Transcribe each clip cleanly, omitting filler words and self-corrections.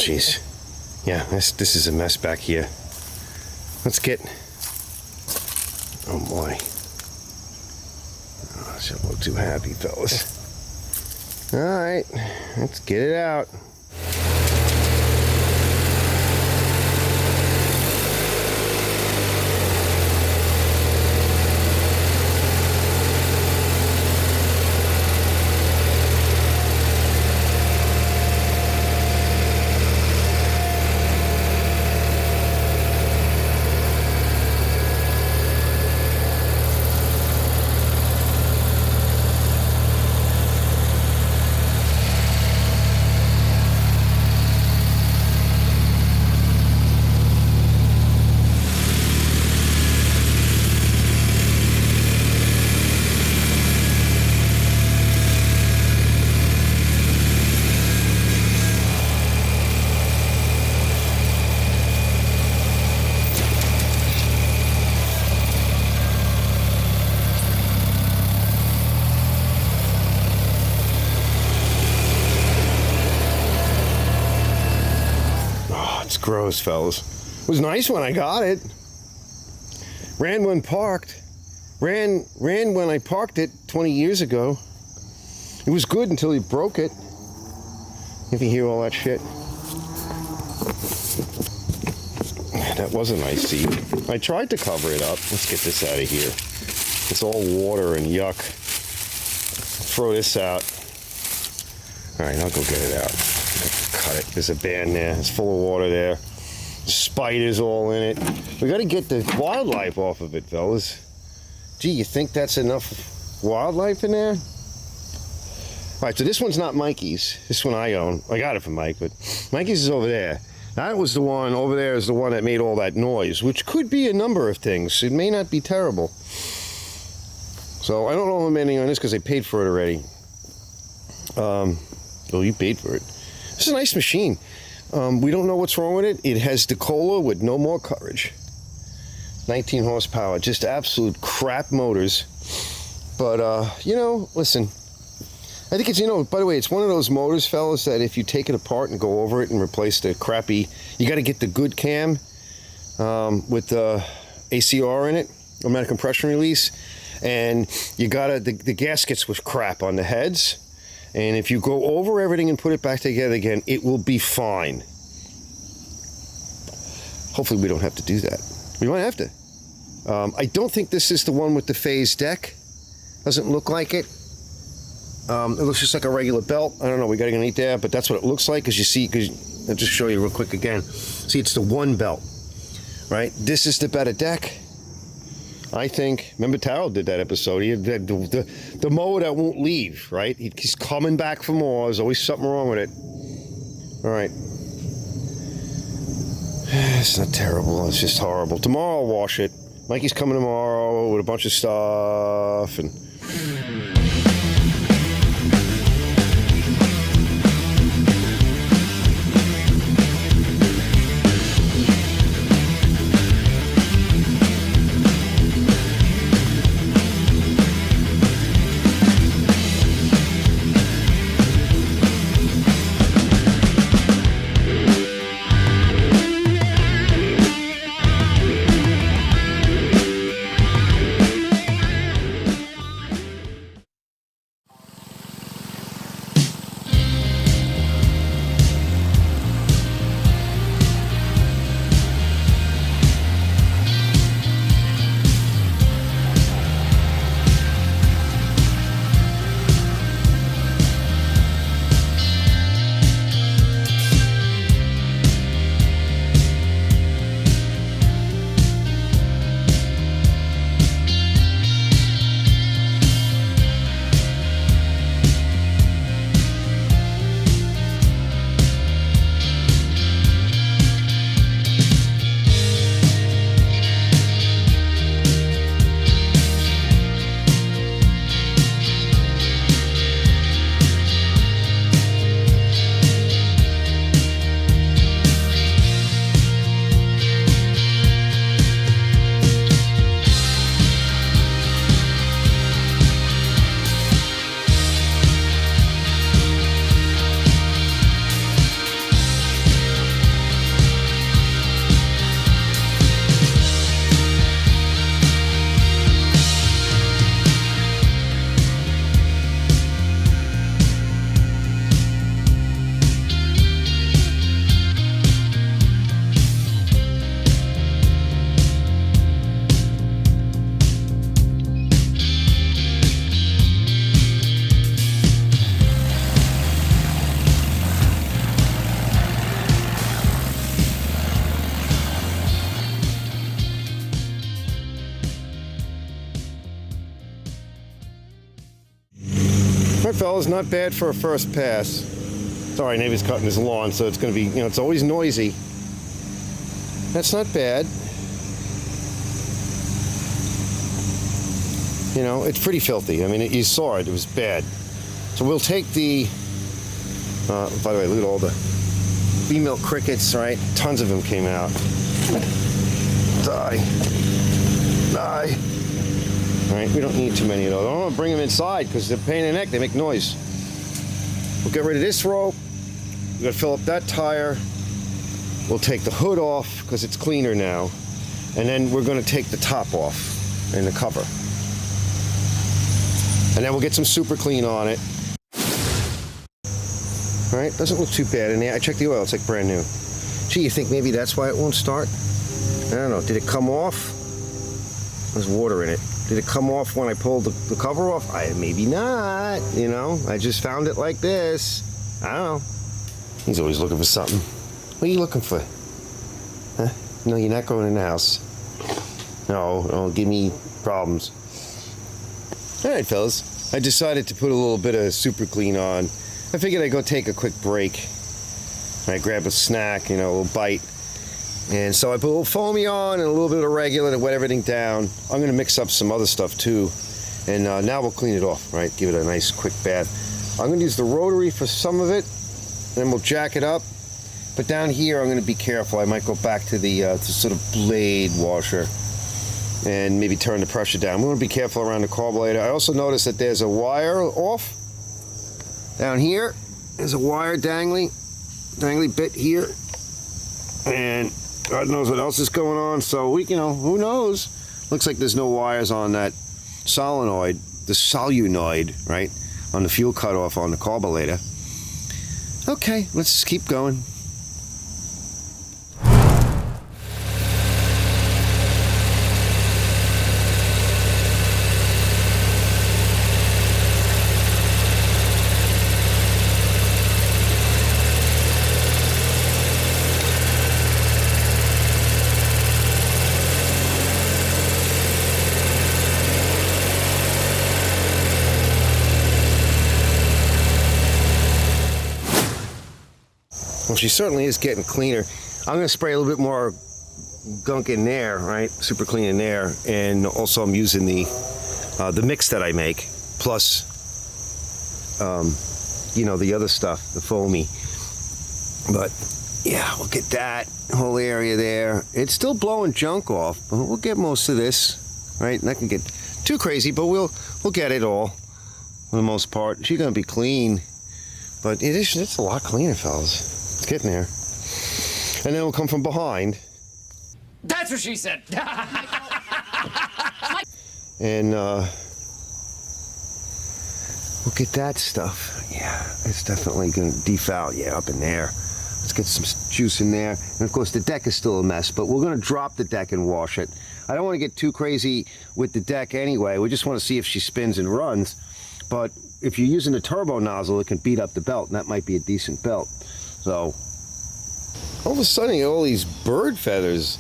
jeez. Yeah, this is a mess back here. Let's get... Oh, boy. Oh, I shouldn't look too happy, fellas. All right, let's get it out. Gross, fellas. It was nice when I got it. Ran when parked. Ran when I parked it 20 years ago. It was good until he broke it. If you hear all that shit. That was a nice seat. I tried to cover it up. Let's get this out of here. It's all water and yuck. Throw this out. All right, I'll go get it out. Cut it. There's a band there. It's full of water there. Spiders all in it. We got to get the wildlife off of it, fellas. Gee, you think that's enough wildlife in there? All right, so this one's not Mikey's. This one I own. I got it from Mike, but Mikey's is over there. That was the one over there is the one that made all that noise, which could be a number of things. It may not be terrible. So I don't know if I'm ending on this because I paid for it already. Oh, you paid for it. It's a nice machine. We don't know what's wrong with it. It has the Kohler with no more courage. 19 horsepower, just absolute crap motors. But, you know, listen, I think it's, you know, by the way, it's one of those motors, fellas, that if you take it apart and go over it and replace the crappy, you got to get the good cam with the ACR in it, automatic compression release, and you got to, the gaskets was crap on the heads. And if you go over everything and put it back together again, it will be fine. Hopefully we don't have to do that. We might have to. I don't think this is the one with the phase deck. Doesn't look like it. It looks just like a regular belt. I don't know, we got to get there, but that's what it looks like. Because you see, I'll just show you real quick again. See, it's the one belt, right? This is the better deck. I think, remember Taro did that episode, he had the mower that won't leave, right? He's coming back for more, there's always something wrong with it. All right. It's not terrible, it's just horrible. Tomorrow I'll wash it. Mikey's coming tomorrow with a bunch of stuff, and... fellas, not bad for a first pass. Sorry, neighbor's cutting his lawn, so it's going to be, it's always noisy. That's not bad. It's pretty filthy. I mean, you saw it. It was bad. So we'll take the... by the way, look at all the female crickets, right? Tons of them came out. Die. All right, we don't need too many of those. I don't want to bring them inside because they're a pain in the neck. They make noise. We'll get rid of this rope. We're going to fill up that tire. We'll take the hood off because it's cleaner now. And then we're going to take the top off and the cover. And then we'll get some super clean on it. All right, doesn't look too bad in there. I checked the oil, it's like brand new. Gee, you think maybe that's why it won't start? I don't know, did it come off? There's water in it. Did it come off when I pulled the cover off? Maybe not, I just found it like this. I don't know. He's always looking for something. What are you looking for? Huh? No, you're not going in the house. No, don't give me problems. All right, fellas. I decided to put a little bit of super clean on. I figured I'd go take a quick break. I grab a snack, a little bite. And so I put a little foamy on and a little bit of regular to wet everything down. I'm going to mix up some other stuff too. And now we'll clean it off, right? Give it a nice quick bath. I'm going to use the rotary for some of it. Then we'll jack it up. But down here, I'm going to be careful. I might go back to the to sort of blade washer and maybe turn the pressure down. We want to be careful around the carburetor. I also noticed that there's a wire off. Down here, there's a wire dangly bit here. And God knows what else is going on. So who knows? Looks like there's no wires on that solenoid, the solenoid, right? On the fuel cutoff on the carburetor. Okay, let's just keep going. Well, she certainly is getting cleaner. I'm going to spray a little bit more gunk in there, right? Super clean in there. And also I'm using the mix that I make, plus, the other stuff, the foamy. But, yeah, we'll get that whole area there. It's still blowing junk off, but we'll get most of this, right? Not going to get too crazy, but we'll get it all for the most part. She's going to be clean, but it's a lot cleaner, fellas. It's getting there. And then we'll come from behind. That's what she said. And we'll get that stuff. Yeah, it's definitely going to defoul. Yeah, up in there. Let's get some juice in there. And of course the deck is still a mess, but we're going to drop the deck and wash it. I don't want to get too crazy with the deck anyway. We just want to see if she spins and runs. But if you're using a turbo nozzle, it can beat up the belt, and that might be a decent belt. So, all of a sudden, you get all these bird feathers.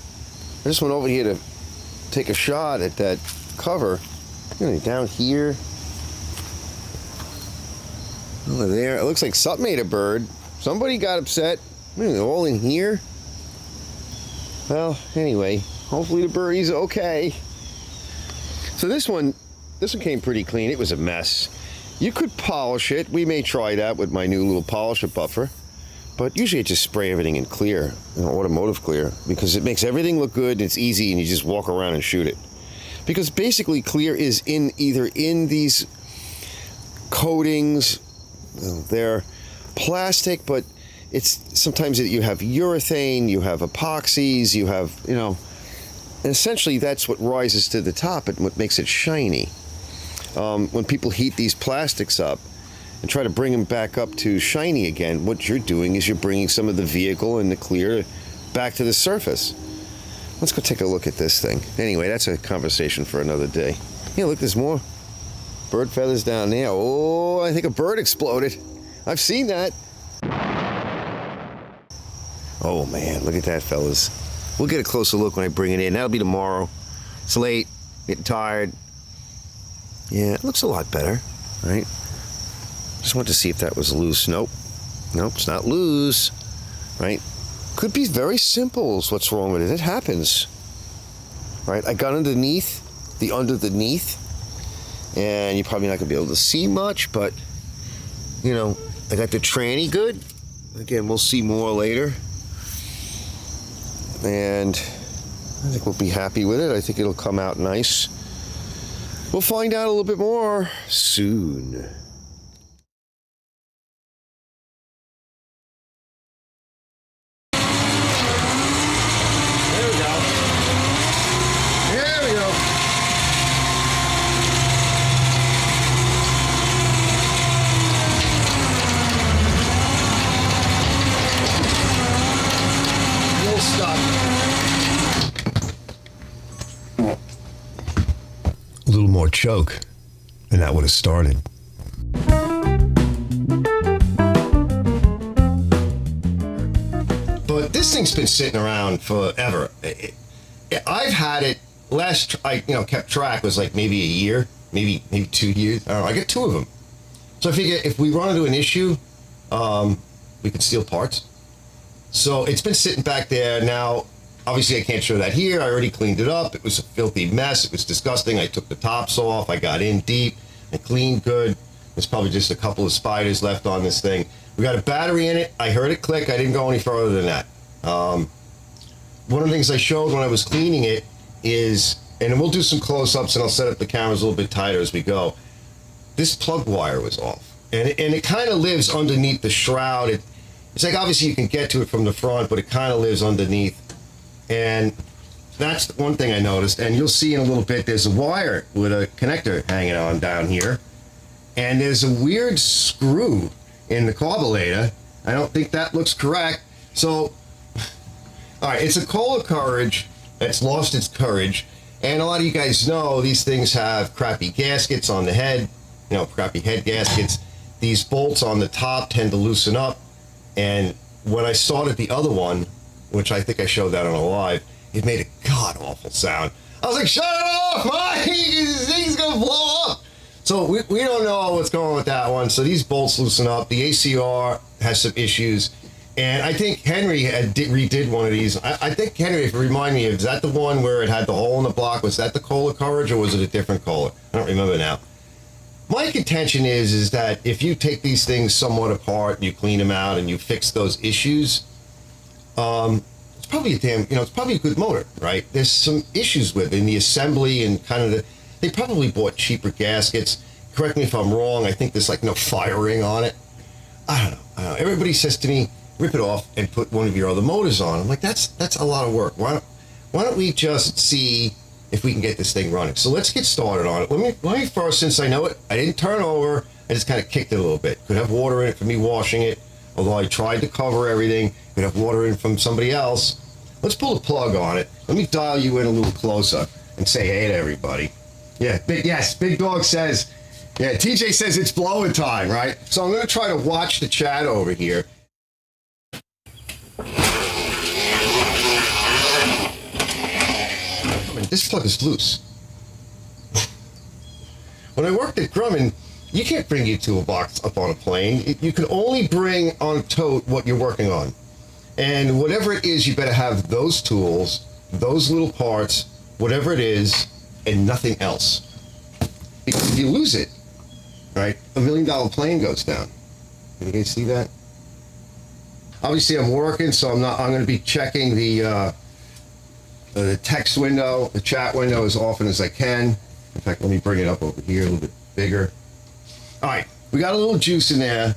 I just went over here to take a shot at that cover. Down here. Over there. It looks like something ate a bird. Somebody got upset. They're all in here. Well, anyway, hopefully the birdie's okay. So this one came pretty clean. It was a mess. You could polish it. We may try that with my new little polisher buffer. But usually I just spray everything in clear, automotive clear, because it makes everything look good and it's easy and you just walk around and shoot it. Because basically clear is either in these coatings, they're plastic, but it's sometimes you have urethane, you have epoxies, you have, and essentially that's what rises to the top and what makes it shiny. When people heat these plastics up and try to bring them back up to shiny again, what you're doing is you're bringing some of the vehicle and the clear back to the surface. Let's go take a look at this thing. Anyway, that's a conversation for another day. Yeah, look, there's more bird feathers down there. Oh, I think a bird exploded. I've seen that. Oh man, look at that, fellas. We'll get a closer look when I bring it in. That'll be tomorrow. It's late, getting tired. Yeah, it looks a lot better, right? Just wanted to see if that was loose. Nope, it's not loose, right? Could be very simple is what's wrong with it. It happens, right? I got underneath, and you're probably not gonna be able to see much, but you know, I got the tranny good. Again, we'll see more later. And I think we'll be happy with it. I think it'll come out nice. We'll find out a little bit more soon. There we go. There we go. Little stuck. A little more choke, and that would have started. But this thing's been sitting around forever. I've had it. Last I kept track was like maybe a year, maybe 2 years. I don't know. I got 2 of them. So I figure if we run into an issue, we can steal parts. So it's been sitting back there now. Obviously, I can't show that here. I already cleaned it up. It was a filthy mess. It was disgusting. I took the tops off. I got in deep. I cleaned good. There's probably just a couple of spiders left on this thing. We got a battery in it. I heard it click. I didn't go any further than that. One of the things I showed when I was cleaning it is, and we'll do some close-ups and I'll set up the cameras a little bit tighter as we go. This plug wire was off. And it kind of lives underneath the shroud. It's like obviously you can get to it from the front, but it kind of lives underneath. And that's one thing I noticed. And you'll see in a little bit, there's a wire with a connector hanging on down here. And there's a weird screw in the carburetor. I don't think that looks correct. So, all right, it's a Kohler Courage that's lost its courage. And a lot of you guys know these things have crappy gaskets on the head, crappy head gaskets. These bolts on the top tend to loosen up. And when I started the other one, which I think I showed that on a live, it made a god-awful sound. I was like, shut it off! Mike! This thing's gonna blow up! So we don't know what's going on with that one. So these bolts loosen up. The ACR has some issues. And I think Henry redid one of these. I think, Henry, if you remind me, is that the one where it had the hole in the block? Was that the Kohler Courage, or was it a different Kohler? I don't remember now. My contention is that if you take these things somewhat apart, and you clean them out, and you fix those issues, it's probably it's probably a good motor, right? There's some issues with it in the assembly and kind of they probably bought cheaper gaskets. Correct me if I'm wrong. I think there's like no firing on it. I don't know. Everybody says to me, rip it off and put one of your other motors on. I'm like, that's a lot of work. Why don't we just see if we can get this thing running? So let's get started on it. Let me first, since I know it, I didn't turn over. I just kind of kicked it a little bit. Could have water in it for me washing it. Although I tried to cover everything, could have water in from somebody else. Let's pull a plug on it. Let me dial you in a little closer and say hey to everybody. Yeah, Big Dog says, yeah, TJ says it's blowing time, right? So I'm going to try to watch the chat over here. This plug is loose. When I worked at Grumman, you can't bring your toolbox up on a plane. You can only bring on a tote what you're working on. And whatever it is, you better have those tools, those little parts, whatever it is, and nothing else. Because if you lose it, right, $1 million plane goes down. Can you guys see that? Obviously, I'm working, so I'm going to be checking the text window, the chat window as often as I can. In fact, let me bring it up over here a little bit bigger. All right, we got a little juice in there.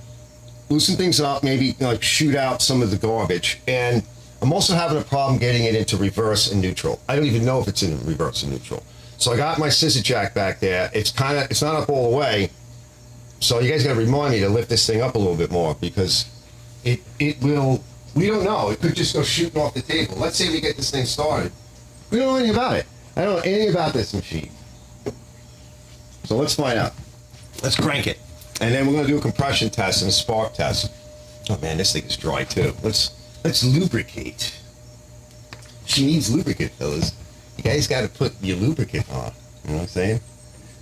Loosen things up, maybe shoot out some of the garbage. And I'm also having a problem getting it into reverse and neutral. I don't even know if it's in reverse and neutral. So I got my scissor jack back there. It's not up all the way. So you guys got to remind me to lift this thing up a little bit more, because it will, we don't know. It could just go shooting off the table. Let's say we get this thing started. We don't know anything about it. I don't know anything about this machine. So let's find out. Let's crank it. And then we're going to do a compression test and a spark test. Oh man, this thing is dry too. Let's lubricate. She needs lubricant, fellas. You guys got to put your lubricant on. You know what I'm saying?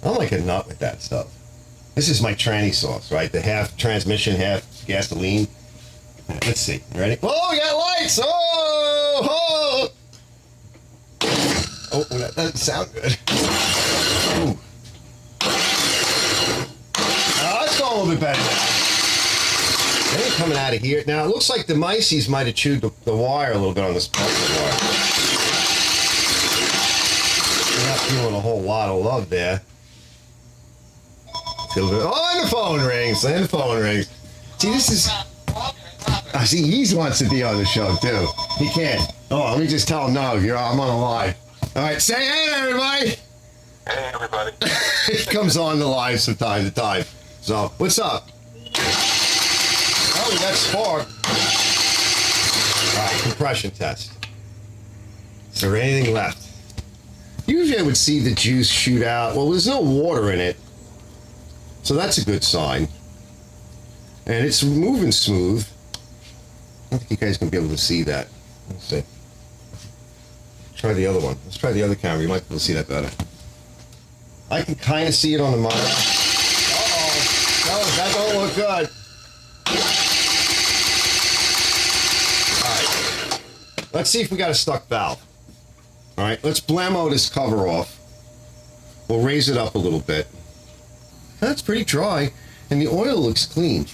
I'm like a nut with that stuff. This is my tranny sauce, right? The half transmission, half gasoline. Let's see. Ready? Oh, we got lights! Oh! Oh, that doesn't sound good. Ooh. Oh, it's going a little bit better now. They ain't coming out of here. Now, it looks like the mices might have chewed the wire a little bit on this sparkler wire. I'm not feeling a whole lot of love there. Oh, and the phone rings. And the phone rings. See, this is... I see he wants to be on the show, too. He can't. Oh, let me just tell him, no, I'm on a live. All right, say hey, everybody. Hey, everybody. He comes on the live from time to time. So, what's up? Oh, we got spark. All right, compression test. Is there anything left? Usually I would see the juice shoot out. Well, there's no water in it. So that's a good sign. And it's moving smooth. I don't think you guys can be able to see that. Let's see. Try the other one. Let's try the other camera. You might be able to see that better. I can kind of see it on the monitor. Uh-oh. No, that don't look good. All right. Let's see if we got a stuck valve. All right, let's blammo this cover off. We'll raise it up a little bit. That's pretty dry, and the oil looks clean.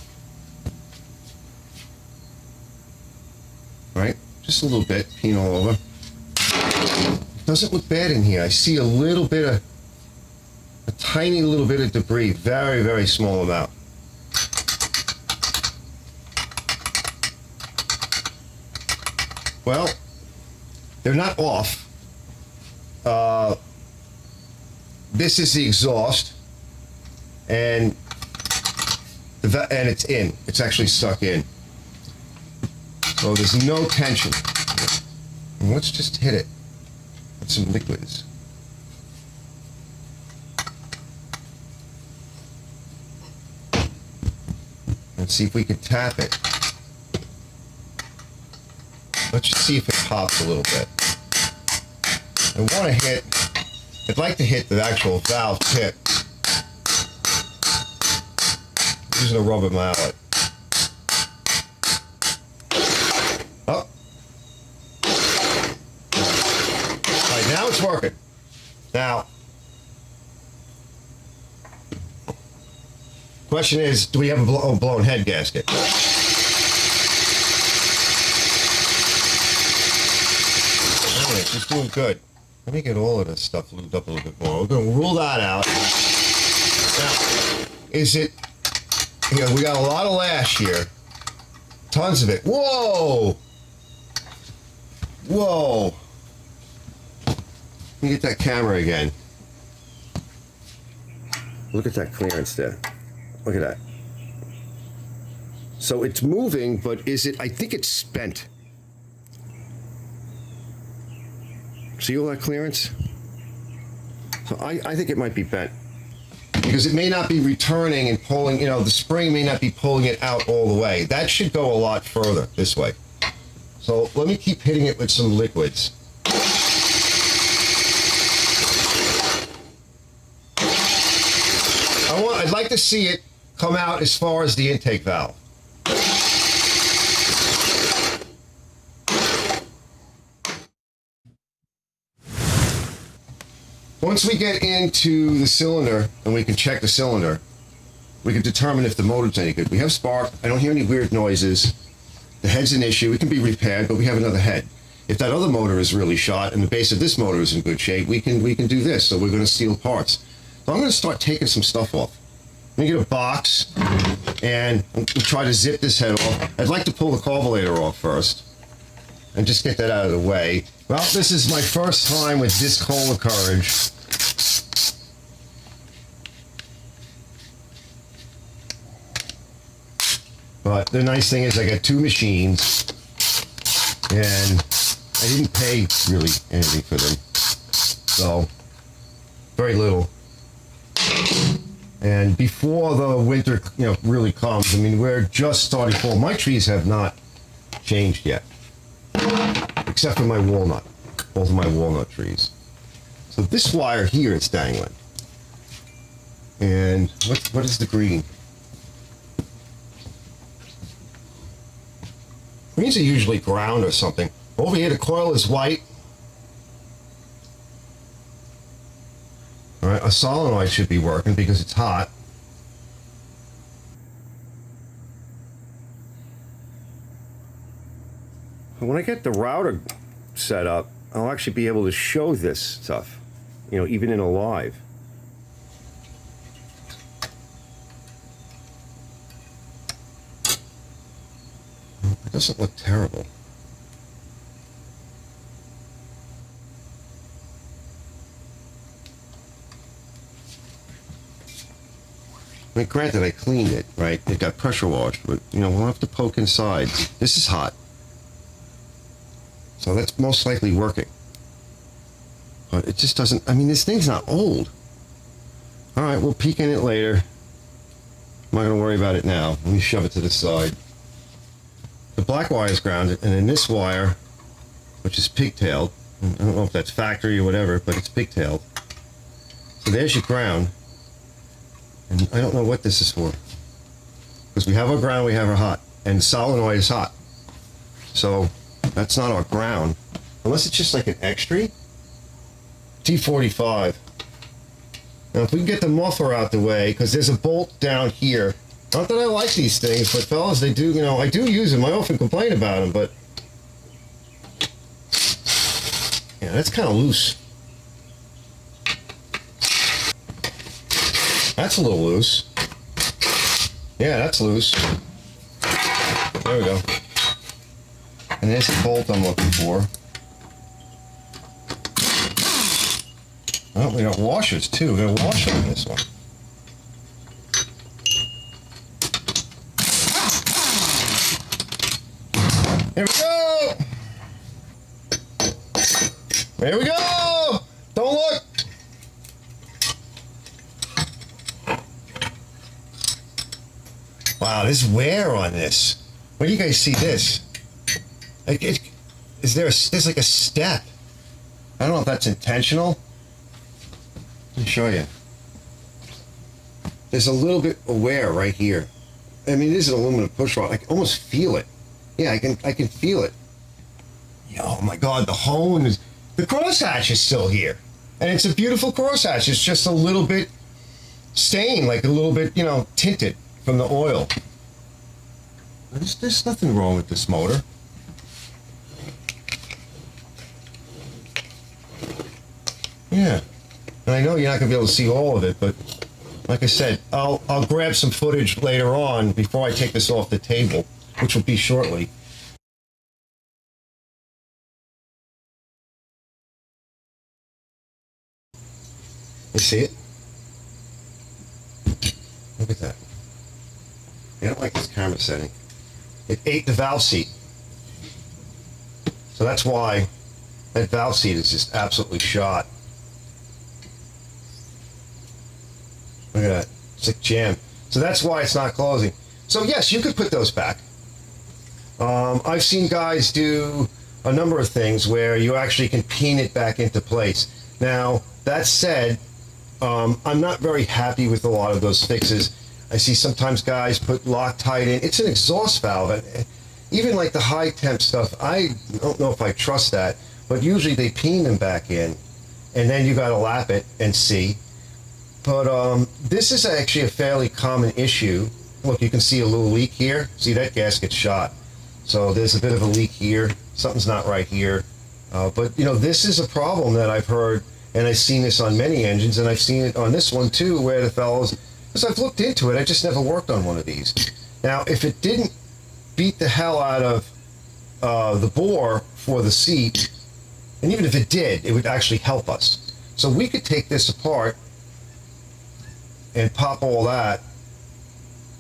All right, just a little bit, peeing all over. Doesn't look bad in here. I see a little bit of, a tiny little bit of debris, very, very small amount. Well, they're not off. This is the exhaust, and it's in. It's actually stuck in. So there's no tension. And let's just hit it with some liquids. Let's see if we can tap it. Let's just see if it pops a little bit. I want to hit, I'd like to hit the actual valve tip using a rubber mallet. Oh. All right, now it's working. Now, question is, do we have a blown head gasket? It's doing good. Let me get all of this stuff lubed up a little bit more. We're going to rule that out. Now, is it... You know, we got a lot of lash here. Tons of it. Whoa! Whoa! Let me get that camera again. Look at that clearance there. Look at that. So it's moving, but is it... I think it's spent. See all that clearance? So I think it might be bent. Because it may not be returning and pulling, you know, the spring may not be pulling it out all the way. That should go a lot further this way. So let me keep hitting it with some liquids. I'd like to see it come out as far as the intake valve. Once we get into the cylinder and we can check the cylinder, we can determine if the motor's any good. We have spark. I don't hear any weird noises. The head's an issue. It can be repaired, but we have another head. If that other motor is really shot and the base of this motor is in good shape, we can do this. So we're going to steal parts. So I'm going to start taking some stuff off. Let me get a box and we'll try to zip this head off. I'd like to pull the carburetor off first and just get that out of the way. Well, this is my first time with this Kohler Courage. But the nice thing is I got two machines and I didn't pay really anything for them. So, very little. And before the winter, really comes, I mean, we're just starting fall. My trees have not changed yet, except for my walnut, both of my walnut trees. So this wire here is dangling. And what is the green? Greens are usually ground or something. Over here, the coil is white. All right, a solenoid should be working because it's hot. When I get the router set up, I'll actually be able to show this stuff, you know, even in a live. It doesn't look terrible. I mean, granted, I cleaned it, right? It got pressure washed, but, you know, we'll have to poke inside. This is hot. So that's most likely working. But it just doesn't, I mean, this thing's not old. All right, we'll peek in it later. I'm not going to worry about it now. Let me shove it to the side. The black wire is grounded, and then this wire, which is pigtailed, I don't know if that's factory or whatever, but it's pigtailed. So there's your ground. And I don't know what this is for. Because we have our ground, we have our hot. And solenoid is hot. So that's not our ground. Unless it's just like an extra. T45. Now if we can get the muffler out the way, because there's a bolt down here. Not that I like these things, but fellas, they do, you know, I do use them. I often complain about them, but yeah, that's kind of loose. That's a little loose. Yeah, that's loose. There we go. And there's the bolt I'm looking for. Oh, we got washers too. We got a washer on this one. Here we go! There we go! Don't look! Wow, there's wear on this. Where do you guys see this? Like, there's like a step. I don't know if that's intentional. Let me show you. There's a little bit of wear right here. I mean, this is an aluminum push rod. I can almost feel it. Yeah, I can feel it. Oh my God, the hone is, the crosshatch is still here. And it's a beautiful crosshatch. It's just a little bit stained, like a little bit, you know, tinted from the oil. There's nothing wrong with this motor. Yeah. And I know you're not going to be able to see all of it, but like I said, I'll grab some footage later on before I take this off the table, which will be shortly. You see it? Look at that. I don't like this camera setting. It ate the valve seat. So that's why that valve seat is just absolutely shot. Look at that. It's like jammed. So that's why it's not closing. So yes, you could put those back. I've seen guys do a number of things where you actually can pin it back into place. Now, that said, I'm not very happy with a lot of those fixes. I see sometimes guys put Loctite in. It's an exhaust valve. Even like the high temp stuff, I don't know if I trust that, but usually they pin them back in, and then you got to lap it and see. But this is actually a fairly common issue. Look, you can see a little leak here. See, that gasket shot. So there's a bit of a leak here. Something's not right here. But, you know, this is a problem that I've heard, and I've seen this on many engines, and I've seen it on this one too, where the fellows, because I've looked into it, I just never worked on one of these. Now, if it didn't beat the hell out of the bore for the seat, and even if it did, it would actually help us. So we could take this apart and pop all that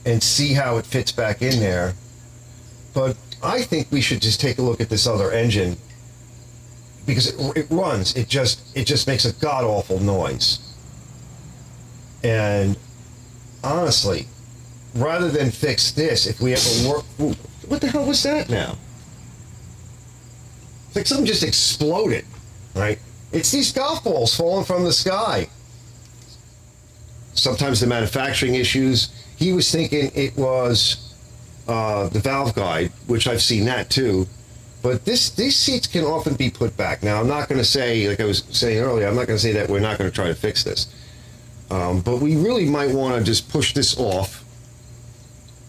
and see how it fits back in there. But I think we should just take a look at this other engine, because it runs. It just makes a god-awful noise. And honestly, rather than fix this, if we ever work... Ooh, what the hell was that now? It's like something just exploded, right? It's these golf balls falling from the sky. sometimes the manufacturing issues. He was thinking it was the valve guide, which I've seen that too. But these seats can often be put back. Now, I'm not going to say, like I was saying earlier, I'm not going to say that we're not going to try to fix this. But we really might want to just push this off.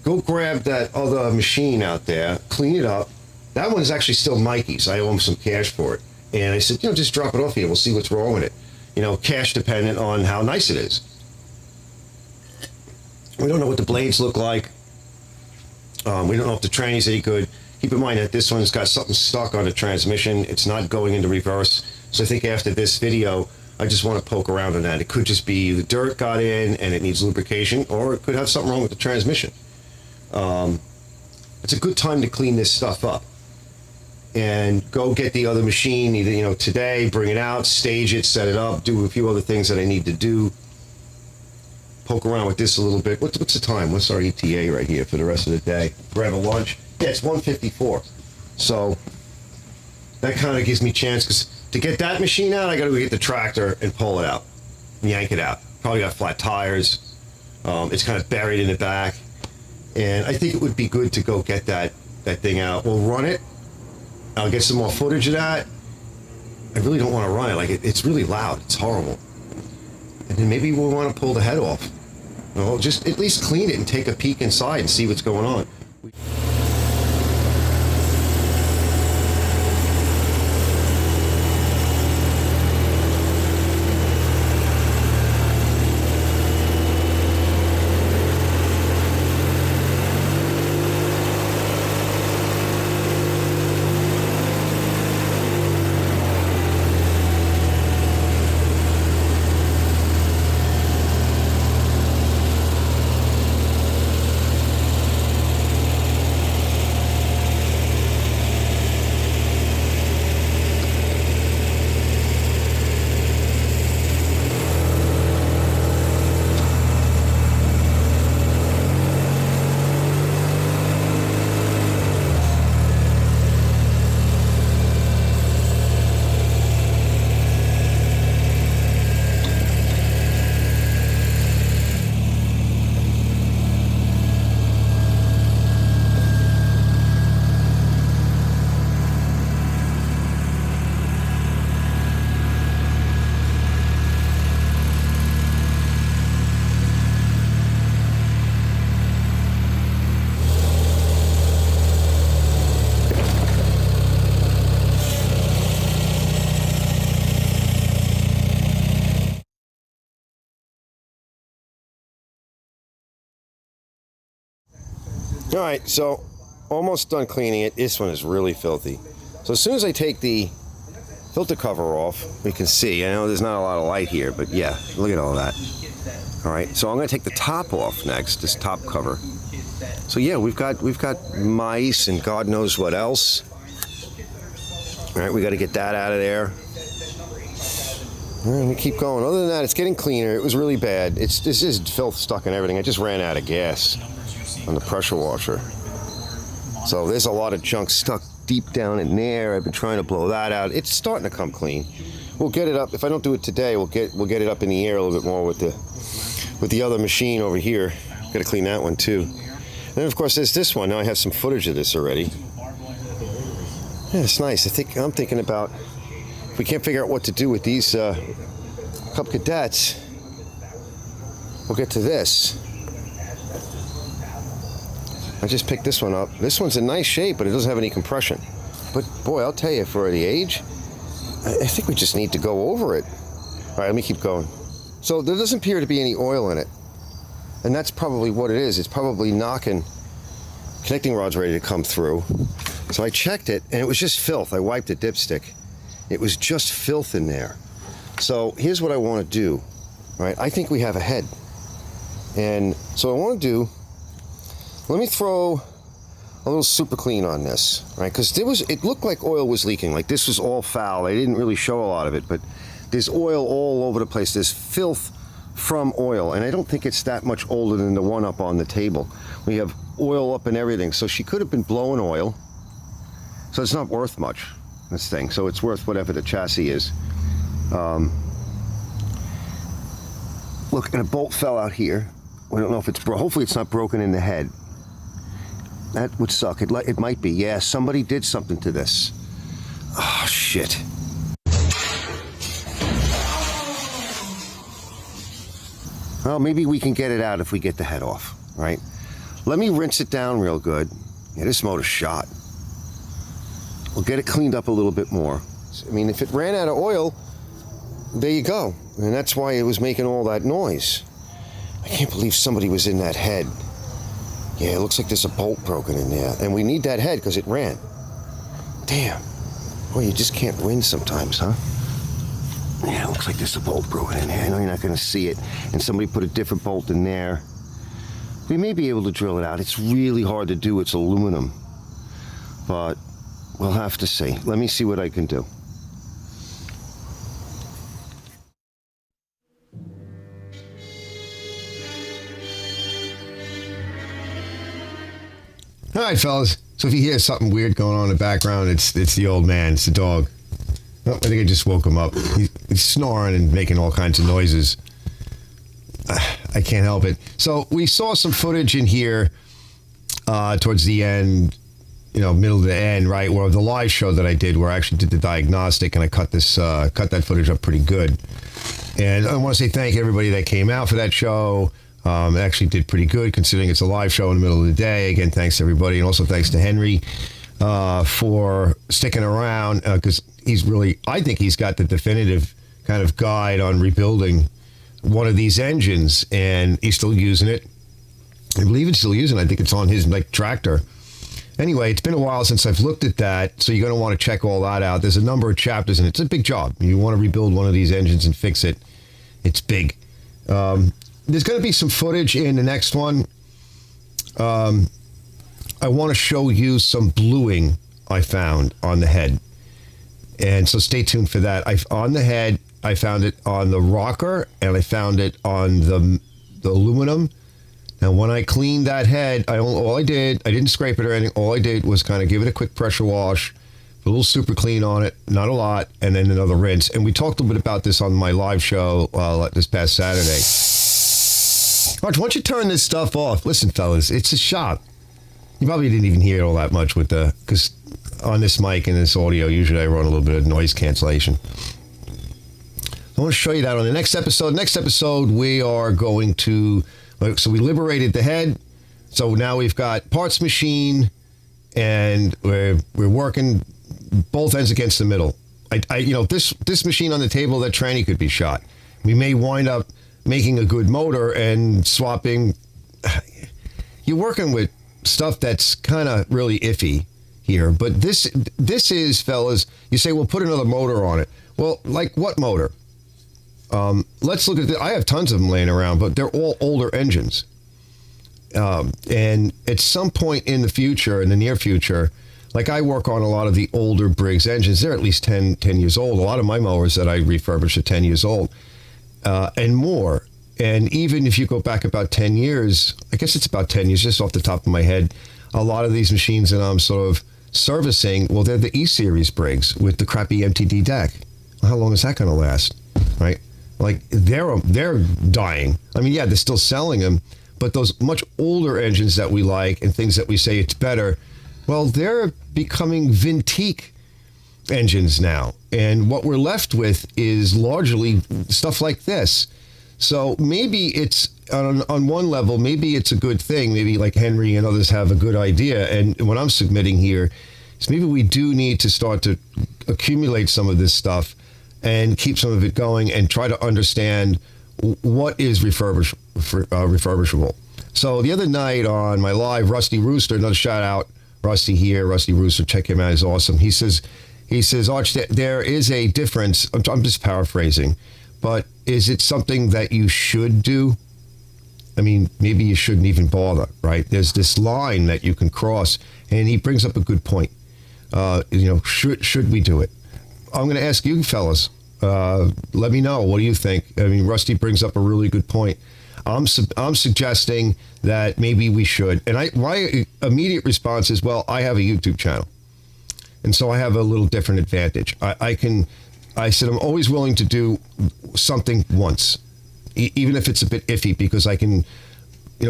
Go grab that other machine out there, clean it up. That one's actually still Mikey's. I owe him some cash for it. And I said, just drop it off here. We'll see what's wrong with it. Cash dependent on how nice it is. We don't know what the blades look like. We don't know if the tranny's any good. Keep in mind that this one's got something stuck on the transmission. It's not going into reverse. So I think after this video, I just want to poke around on that. It could just be the dirt got in and it needs lubrication, or it could have something wrong with the transmission. It's a good time to clean this stuff up. And go get the other machine, either, today, bring it out, stage it, set it up, do a few other things that I need to do. Poke around with this a little bit. What's the time? What's our ETA right here for the rest of the day? Grab a lunch. Yeah, it's 1:54. So that kind of gives me a chance, because to get that machine out, I got to go get the tractor and pull it out, yank it out. Probably got flat tires. It's kind of buried in the back. And I think it would be good to go get that thing out. We'll run it. I'll get some more footage of that. I really don't want to run it. Like, it's really loud. It's horrible. And then maybe we'll want to pull the head off. Well, just at least clean it and take a peek inside and see what's going on. All right, so almost done cleaning it. This one is really filthy. So as soon as I take the filter cover off, we can see, I know there's not a lot of light here, but yeah, look at all that. All right, so I'm gonna take the top off next, this top cover. So yeah, we've got mice and God knows what else. All right, we got to get that out of there. All right, we keep going. Other than that, it's getting cleaner. It was really bad. This is filth stuck in everything. I just ran out of gas on the pressure washer. So there's a lot of junk stuck deep down in there. I've been trying to blow that out. It's starting to come clean. We'll get it up. If I don't do it today, we'll get it up in the air a little bit more with the other machine over here. Got to clean that one too. And then of course there's this one. Now I have some footage of this already. Yeah, it's nice. I'm thinking about, if we can't figure out what to do with these Cub Cadets, we'll get to this. I just picked this one up. This one's in nice shape, but it doesn't have any compression. But boy, I'll tell you, for the age, I think we just need to go over it. All right, let me keep going. So there doesn't appear to be any oil in it. And that's probably what it is. It's probably knocking connecting rods ready to come through. So I checked it, and it was just filth. I wiped the dipstick. It was just filth in there. So here's what I want to do. All right, I think we have a head. And so I want to do, let me throw a little super clean on this, right? Because it looked like oil was leaking. Like this was all foul. I didn't really show a lot of it, but there's oil all over the place. There's filth from oil, and I don't think it's that much older than the one up on the table. We have oil up and everything. So she could have been blowing oil. So it's not worth much, this thing. So it's worth whatever the chassis is. Look, and a bolt fell out here. We don't know if it's hopefully it's not broken in the head. That would suck. It might be. Yeah, somebody did something to this. Oh, shit. Well, maybe we can get it out if we get the head off, right? Let me rinse it down real good. Yeah, this motor's shot. We'll get it cleaned up a little bit more. I mean, if it ran out of oil, there you go. And that's why it was making all that noise. I can't believe somebody was in that head. Yeah, it looks like there's a bolt broken in there. And we need that head because it ran. Damn. Boy, you just can't win sometimes, huh? Yeah, it looks like there's a bolt broken in there. I know you're not going to see it. And somebody put a different bolt in there. We may be able to drill it out. It's really hard to do. It's aluminum. But we'll have to see. Let me see what I can do. All right, fellas. So if you hear something weird going on in the background, it's the old man. It's the dog. Oh, I think I just woke him up. He's snoring and making all kinds of noises. I can't help it. So we saw some footage in here towards the end, middle to the end, right? Where the live show that I did, where I actually did the diagnostic, and I cut that footage up pretty good. And I want to say thank everybody that came out for that show. It actually did pretty good considering it's a live show in the middle of the day. Again, thanks to everybody. And also thanks to Henry for sticking around because I think he's got the definitive kind of guide on rebuilding one of these engines, and he's still using it. I believe he's still using it. I think it's on his tractor. Anyway, it's been a while since I've looked at that, so you're going to want to check all that out. There's a number of chapters, and it's a big job. You want to rebuild one of these engines and fix it. It's big. There's going to be some footage in the next one. I want to show you some bluing I found on the head. And so stay tuned for that. On the head, I found it on the rocker, and I found it on the aluminum. Now, when I cleaned that head, I didn't scrape it or anything. All I did was kind of give it a quick pressure wash, a little super clean on it, not a lot, and then another rinse. And we talked a little bit about this on my live show this past Saturday. Arch, why don't you turn this stuff off? Listen, fellas, it's a shop. You probably didn't even hear it all that much because on this mic and this audio, usually I run a little bit of noise cancellation. I want to show you that on the next episode. Next episode, we are going to, so we liberated the head. So now we've got parts machine, and we're working both ends against the middle. This machine on the table, that tranny could be shot. We may wind up making a good motor and swapping. You're working with stuff that's kind of really iffy here, but this is, fellas, you say, well, put another motor on it. Well, like what motor? Let's look at this. I have tons of them laying around, but they're all older engines. And at some point in the near future, like I work on a lot of the older Briggs engines. They're at least 10 years old. A lot of my mowers that I refurbish are 10 years old. And more. And even if you go back about 10 years, I guess it's about 10 years, just off the top of my head, a lot of these machines that I'm sort of servicing, well, they're the E-Series Briggs with the crappy MTD deck. How long is that going to last, right? Like, they're dying. I mean, yeah, they're still selling them, but those much older engines that we like and things that we say it's better, well, they're becoming Vintique engines now. And what we're left with is largely stuff like this. So maybe it's, on one level, maybe it's a good thing. Maybe like Henry and others have a good idea. And what I'm submitting here is maybe we do need to start to accumulate some of this stuff and keep some of it going and try to understand what is refurbishable. So the other night on my live, Rusty Rooster, another shout out, Rusty here, Rusty Rooster, check him out, he's awesome. He says, Arch, there is a difference. I'm just paraphrasing, but is it something that you should do? I mean, maybe you shouldn't even bother, right? There's this line that you can cross, and he brings up a good point. Should we do it? I'm going to ask you fellas, let me know. What do you think? I mean, Rusty brings up a really good point. I'm suggesting that maybe we should. And my immediate response is, well, I have a YouTube channel. And so I have a little different advantage. I said I'm always willing to do something once. even if it's a bit iffy, because I can,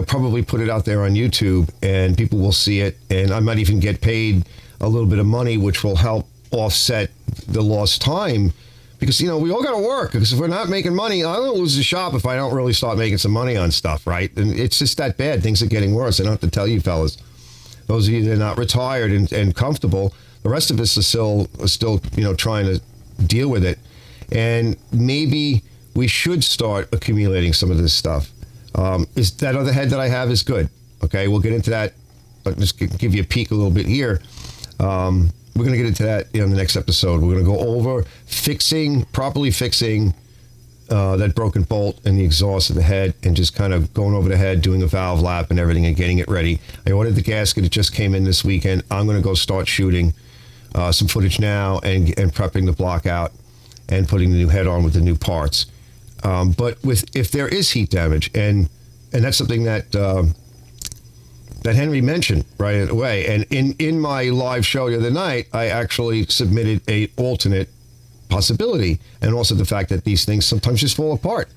probably put it out there on YouTube and people will see it, and I might even get paid a little bit of money, which will help offset the lost time. Because, we all got to work. Because if we're not making money, I'm going to lose the shop if I don't really start making some money on stuff, right? And it's just that bad. Things are getting worse. I don't have to tell you, fellas. Those of you that are not retired and comfortable, the rest of us are still, trying to deal with it. And maybe we should start accumulating some of this stuff. Is that other head that I have is good. Okay, we'll get into that. I'll just give you a peek a little bit here. We're going to get into that in the next episode. We're going to go over properly fixing that broken bolt and the exhaust of the head, and just kind of going over the head, doing a valve lap and everything, and getting it ready. I ordered the gasket. It just came in this weekend. I'm going to go start shooting some footage now and prepping the block out and putting the new head on with the new parts. But if there is heat damage, and that's something that Henry mentioned right away, and in my live show the other night, I actually submitted a alternate possibility, and also the fact that these things sometimes just fall apart.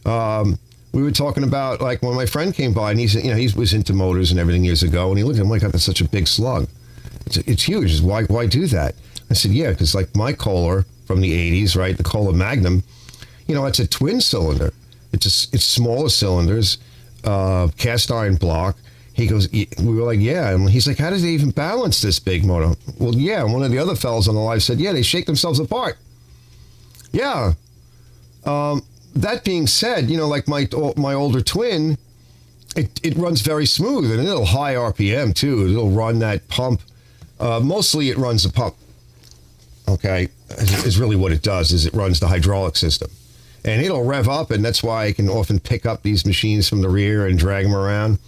We were talking about, like, when my friend came by, and he said, he was into motors and everything years ago, and he looked at him like, that's such a big slug. It's huge. Why do that? I said, yeah, because like my Kohler from the 80s, right, the Kohler Magnum, it's a twin cylinder. It's smaller cylinders, cast iron block. He goes, we were like, yeah. And he's like, how does they even balance this big motor? Well, yeah. And one of the other fellows on the live said, yeah, they shake themselves apart. Yeah. That being said, like my older twin, it runs very smooth, and it'll high RPM too. It'll run that pump. Mostly it runs the pump. Okay. Is really what it does, is it runs the hydraulic system. And it'll rev up, and that's why I can often pick up these machines from the rear and drag them around.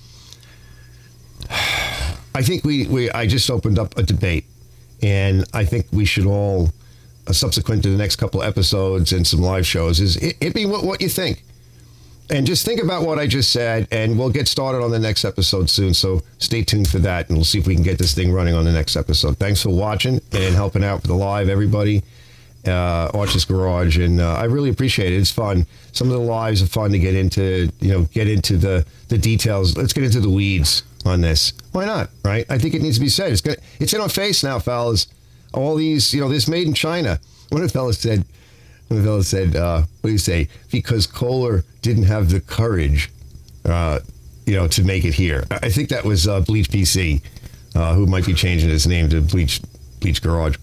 I think I just opened up a debate, and I think we should all, subsequent to the next couple episodes and some live shows, is hit me what you think. And just think about what I just said, and we'll get started on the next episode soon. So stay tuned for that, and we'll see if we can get this thing running on the next episode. Thanks for watching and helping out with the live, everybody. Arch's Garage, and I really appreciate it. It's fun. Some of the lives are fun to get into, the details. Let's get into the weeds on this. Why not, right? I think it needs to be said. It's in our face now, fellas. All these, this made in China. One of the fellas said, what do you say? Because Kohler didn't have the courage, to make it here. I think that was Bleach PC, who might be changing his name to Bleach Garage.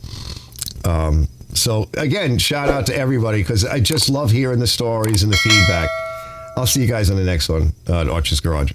So again, shout out to everybody, because I just love hearing the stories and the feedback. I'll see you guys on the next one at Arch's Garage.